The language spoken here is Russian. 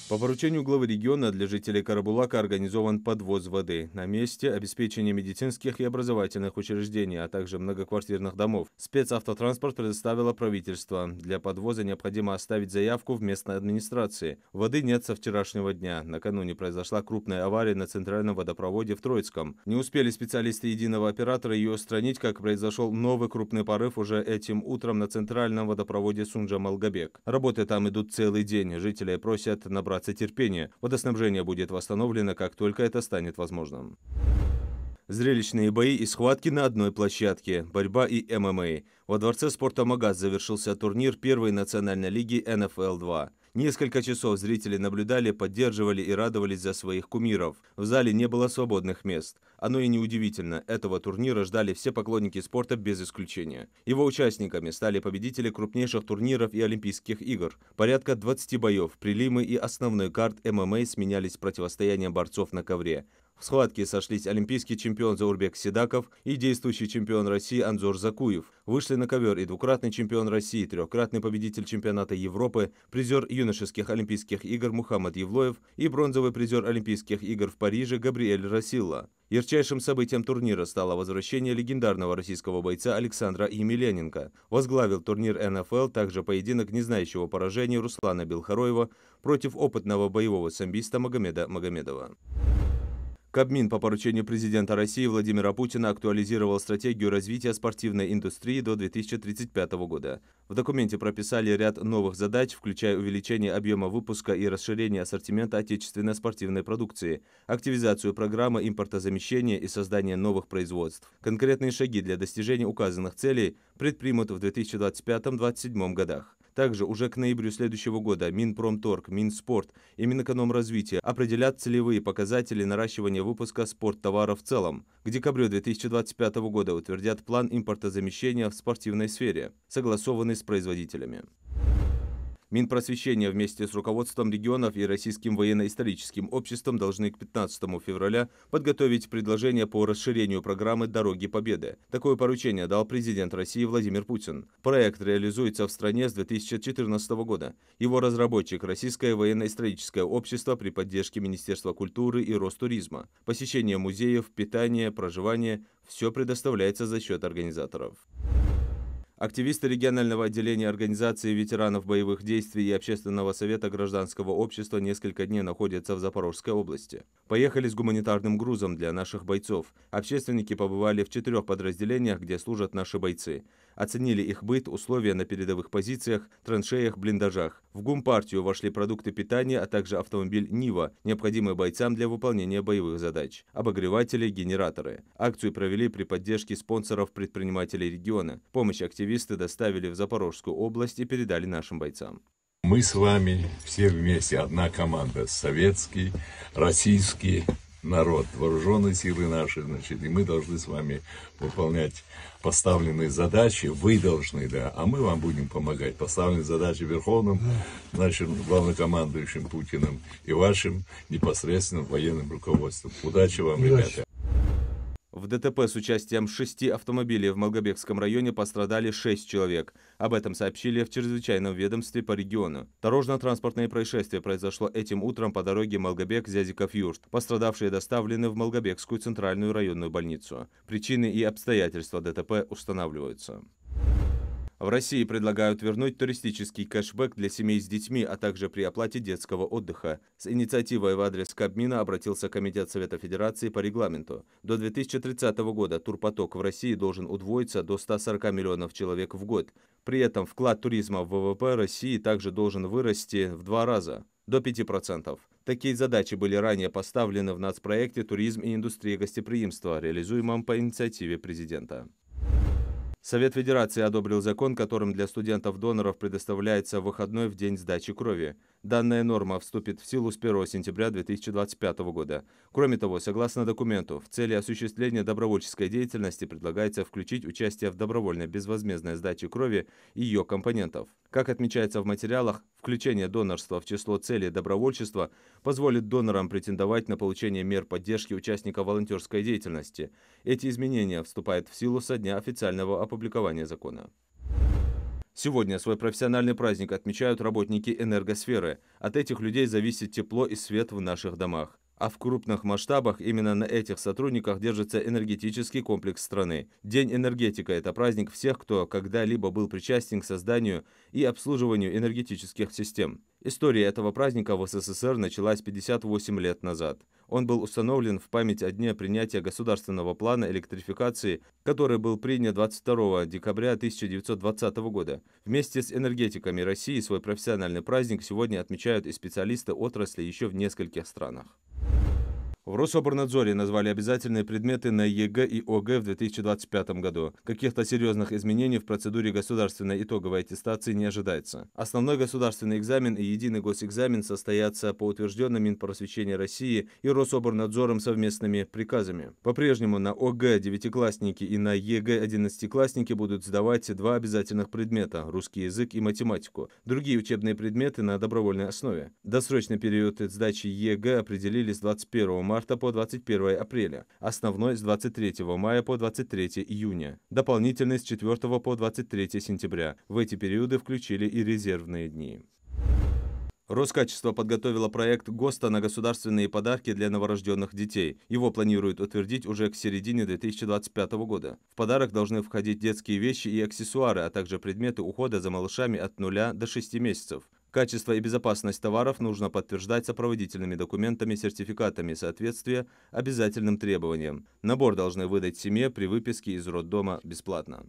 По поручению главы региона для жителей Карабулака организован подвоз воды на месте, обеспечение медицинских и образовательных учреждений, а также многоквартирных домов. Спецавтотранспорт предоставило правительство. Для подвоза необходимо оставить заявку в местной администрации. Воды нет со вчерашнего дня. Накануне произошла крупная авария на центральном водопроводе в Троицком. Не успели специалисты единого оператора ее устранить, как произошел новый крупный порыв уже этим утром на центральном водопроводе Сунжа-Малгобек. Работы там идут целый день. Жители просят набраться терпения. Водоснабжение будет восстановлено, как только это станет возможным. Зрелищные бои и схватки на одной площадке. Борьба и ММА. Во дворце спорта Магаз завершился турнир первой национальной лиги НФЛ-2. Несколько часов зрители наблюдали, поддерживали и радовались за своих кумиров. В зале не было свободных мест. Оно и неудивительно, этого турнира ждали все поклонники спорта без исключения. Его участниками стали победители крупнейших турниров и Олимпийских игр. Порядка 20 боев, прилимы и основной карт ММА сменялись противостоянием борцов на ковре. В схватке сошлись олимпийский чемпион Заурбек Сидаков и действующий чемпион России Анзор Закуев. Вышли на ковер и двукратный чемпион России, трехкратный победитель чемпионата Европы, призер юношеских Олимпийских игр Мухаммад Евлоев и бронзовый призер Олимпийских игр в Париже Габриэль Расилла. Ярчайшим событием турнира стало возвращение легендарного российского бойца Александра Емельяненко. Возглавил турнир НФЛ также поединок не знающего поражения Руслана Белхароева против опытного боевого самбиста Магомеда Магомедова. Кабмин по поручению президента России Владимира Путина актуализировал стратегию развития спортивной индустрии до 2035 года. В документе прописали ряд новых задач, включая увеличение объема выпуска и расширение ассортимента отечественной спортивной продукции, активизацию программы импортозамещения и создание новых производств. Конкретные шаги для достижения указанных целей предпримут в 2025-2027 годах. Также уже к ноябрю следующего года Минпромторг, Минспорт и Минэкономразвития определят целевые показатели наращивания выпуска спорттоваров в целом. К декабрю 2025 года утвердят план импортозамещения в спортивной сфере, согласованный с производителями. Минпросвещения вместе с руководством регионов и Российским военно-историческим обществом должны к 15 февраля подготовить предложение по расширению программы «Дороги Победы». Такое поручение дал президент России Владимир Путин. Проект реализуется в стране с 2014 года. Его разработчик – Российское военно-историческое общество при поддержке Министерства культуры и Ростуризма. Посещение музеев, питание, проживание – все предоставляется за счет организаторов. Активисты регионального отделения Организации ветеранов боевых действий и Общественного совета гражданского общества несколько дней находятся в Запорожской области. Поехали с гуманитарным грузом для наших бойцов. Общественники побывали в 4 подразделениях, где служат наши бойцы. Оценили их быт, условия на передовых позициях, траншеях, блиндажах. В гумпартию вошли продукты питания, а также автомобиль «Нива», необходимый бойцам для выполнения боевых задач, обогреватели, генераторы. Акцию провели при поддержке спонсоров предпринимателей региона. Помощь активисты доставили в Запорожскую область и передали нашим бойцам. Мы с вами все вместе, одна команда, советский, российский народ, вооруженные силы наши, значит, и мы должны с вами выполнять поставленные задачи, вы должны, да, а мы вам будем помогать. Поставленные задачи верховным, нашим главнокомандующим Путиным и вашим непосредственным военным руководством. Удачи вам, ребята! В ДТП с участием 6 автомобилей в Малгобекском районе пострадали 6 человек. Об этом сообщили в чрезвычайном ведомстве по региону. Дорожно-транспортное происшествие произошло этим утром по дороге Малгобек-Зязиков-Юрт. Пострадавшие доставлены в Малгобекскую центральную районную больницу. Причины и обстоятельства ДТП устанавливаются. В России предлагают вернуть туристический кэшбэк для семей с детьми, а также при оплате детского отдыха. С инициативой в адрес Кабмина обратился Комитет Совета Федерации по регламенту. До 2030 года турпоток в России должен удвоиться до 140 миллионов человек в год. При этом вклад туризма в ВВП России также должен вырасти в 2 раза, до 5%. Такие задачи были ранее поставлены в нацпроекте «Туризм и индустрия гостеприимства», реализуемом по инициативе президента. Совет Федерации одобрил закон, которым для студентов-доноров предоставляется выходной в день сдачи крови. Данная норма вступит в силу с 1 сентября 2025 года. Кроме того, согласно документу, в цели осуществления добровольческой деятельности предлагается включить участие в добровольной безвозмездной сдаче крови и ее компонентов. Как отмечается в материалах, включение донорства в число целей добровольчества позволит донорам претендовать на получение мер поддержки участников волонтерской деятельности. Эти изменения вступают в силу со дня официального опубликования закона. Сегодня свой профессиональный праздник отмечают работники энергосферы. От этих людей зависит тепло и свет в наших домах. А в крупных масштабах именно на этих сотрудниках держится энергетический комплекс страны. День энергетика – это праздник всех, кто когда-либо был причастен к созданию и обслуживанию энергетических систем. История этого праздника в СССР началась 58 лет назад. Он был установлен в память о дне принятия государственного плана электрификации, который был принят 22 декабря 1920 года. Вместе с энергетиками России свой профессиональный праздник сегодня отмечают и специалисты отрасли еще в нескольких странах. В Рособорнадзоре назвали обязательные предметы на ЕГЭ и ОГЭ в 2025 году. Каких-то серьезных изменений в процедуре государственной итоговой аттестации не ожидается. Основной государственный экзамен и единый госэкзамен состоятся по утвержденным Минпросвещения России и Рособорнадзором совместными приказами. По-прежнему на ОГЭ девятиклассники и на ЕГЭ одиннадцатиклассники будут сдавать два обязательных предмета – русский язык и математику. Другие учебные предметы на добровольной основе. Досрочный период сдачи ЕГЭ определили с 21 марта по 21 апреля, основной с 23 мая по 23 июня, дополнительный с 4 по 23 сентября. В эти периоды включили и резервные дни. Роскачество подготовило проект ГОСТа на государственные подарки для новорожденных детей. Его планируют утвердить уже к середине 2025 года. В подарок должны входить детские вещи и аксессуары, а также предметы ухода за малышами от 0 до 6 месяцев. Качество и безопасность товаров нужно подтверждать сопроводительными документами, сертификатами соответствия обязательным требованиям. Набор должны выдать семье при выписке из роддома бесплатно.